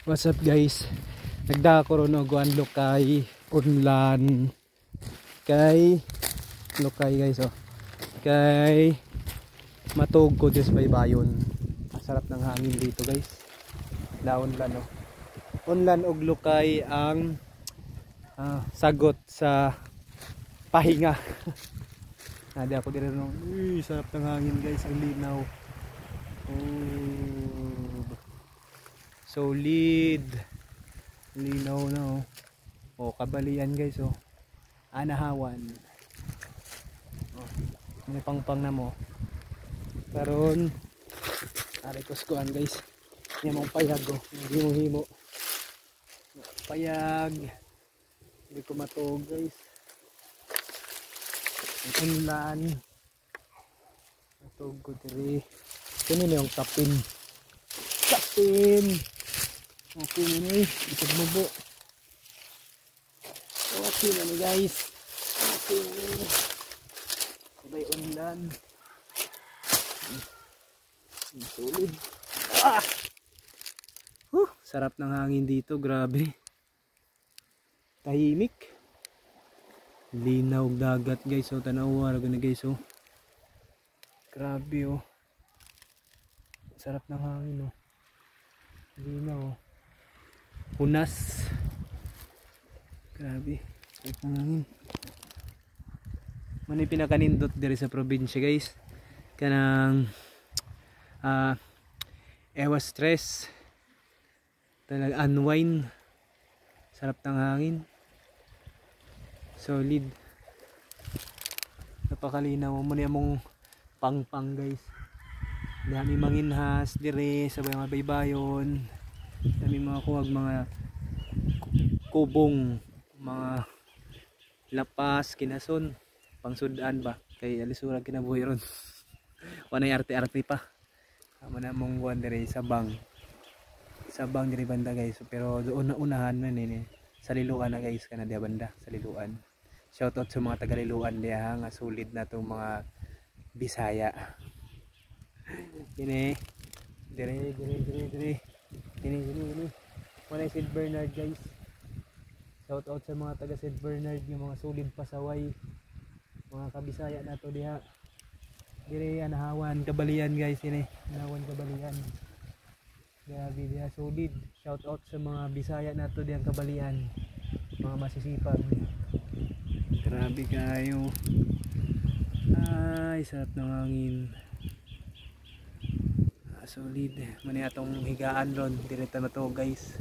What's up guys? Nagdako ron og guan lokay unlan kay lokay guys oh. Kay matug ko dis baybayon. Ang sarap ng hangin dito guys. Unlan oh. Unlan og lokay ang sagot sa pahinga. Nadi ako dire no. Uy, sarap ng hangin guys, ang linaw. Oh. Solid. Linaw na oh. Oh, kabalian guys oh. Anahawan. Oh, may pangpang na mo. Karon ari kuskuan guys. Nya mong payag oh. Himo-himo. Payag. Hindi ko matog guys. Unlan. Matog ko diri. Kani na yung tapin. Tapin. Okay na ni. Itag mubo. Okay na ni guys. Okay na ni. Sabay unlan. Solid. Ah! Sarap ng hangin dito. Grabe. Tahimik. Linaw dagat guys. So tanawa. Raga na guys. Oh. Grabe oh. Sarap ng hangin oh. Linaw oh. Hunas. Grabe. Sarap ng hangin. Mano yung pinakanindot diri sa probinsya guys. Kanang ewa stress. Talag unwind. Sarap ng hangin. Solid. Napakalinaw mo niya mong pang guys. Dami manginhas dire sa mga baybayon. Dami mga kuwag, mga kubong, mga lapas, kinason, pangsudan ba. Kay alisura kinabuhi ron. Wanay arte-arte pa. Tama na mong guwan dire sa bang. Sabang diri banda guys, pero doon na unahan man ini sa Liloan na guys, kana dia banda sa Liloan. Shoutout sa mga taga Liloan diha nga solid na tong mga Bisaya. Ini dire ini wala St. Bernard guys. Shoutout sa mga taga St. Bernard, yung mga solid pasaway, mga kabisaya nato diha. Dire anahawan kabalian guys, ini anahawan kabalian. Grabe dia solid. Shout out sa mga Bisaya nato diyang kabalian. Mga masisipag. Grabe kayo. Ay, sarap ng hangin. Solid. Mani atong higaan ron. Direta na to guys.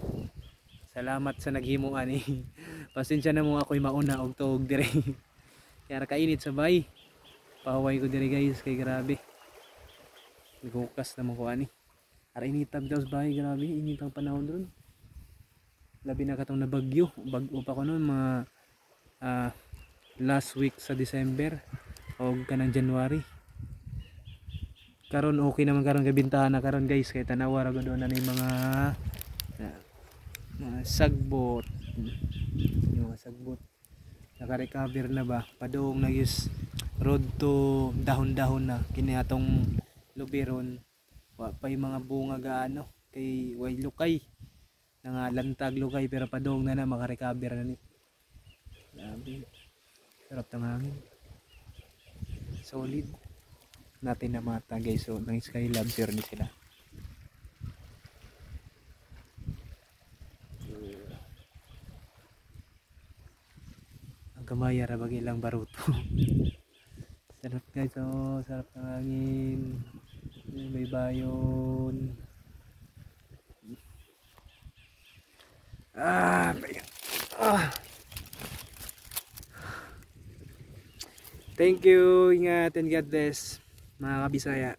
Salamat sa naghimuan eh. Pasensya na mo ako'y mauna og tuog dire. Kaya kainit sabay. Pahaway ko dire guys. Kay grabe. Naghukas naman ko ani. Ara initab daw sa bahay, grabe, init ang panahon doon. Labi na katong nabagyo, bago pa ko noon mga last week sa December o kanang January. Karon okay naman karon kabintahan na karon guys, kay tanawa ra doon na ni mga sagbot. Yung mga sagbot. Naka-recover na ba? Padung nagis road to dahon-dahon na kini atong lubiron. Wa pa yung mga bunga gaano kay way lukay nga lantag lukay, pero padong na makarecover na ni. Grabe. Sarap ng hangin. Solid. Natin na mata guys, so nang Skylab sir ni sila. Ang kamaya ra bagi ilang baruto. Sarap guys, oh, sarap ng hangin. Baybayon. Thank you. Ingat and God bless mga kabisaya.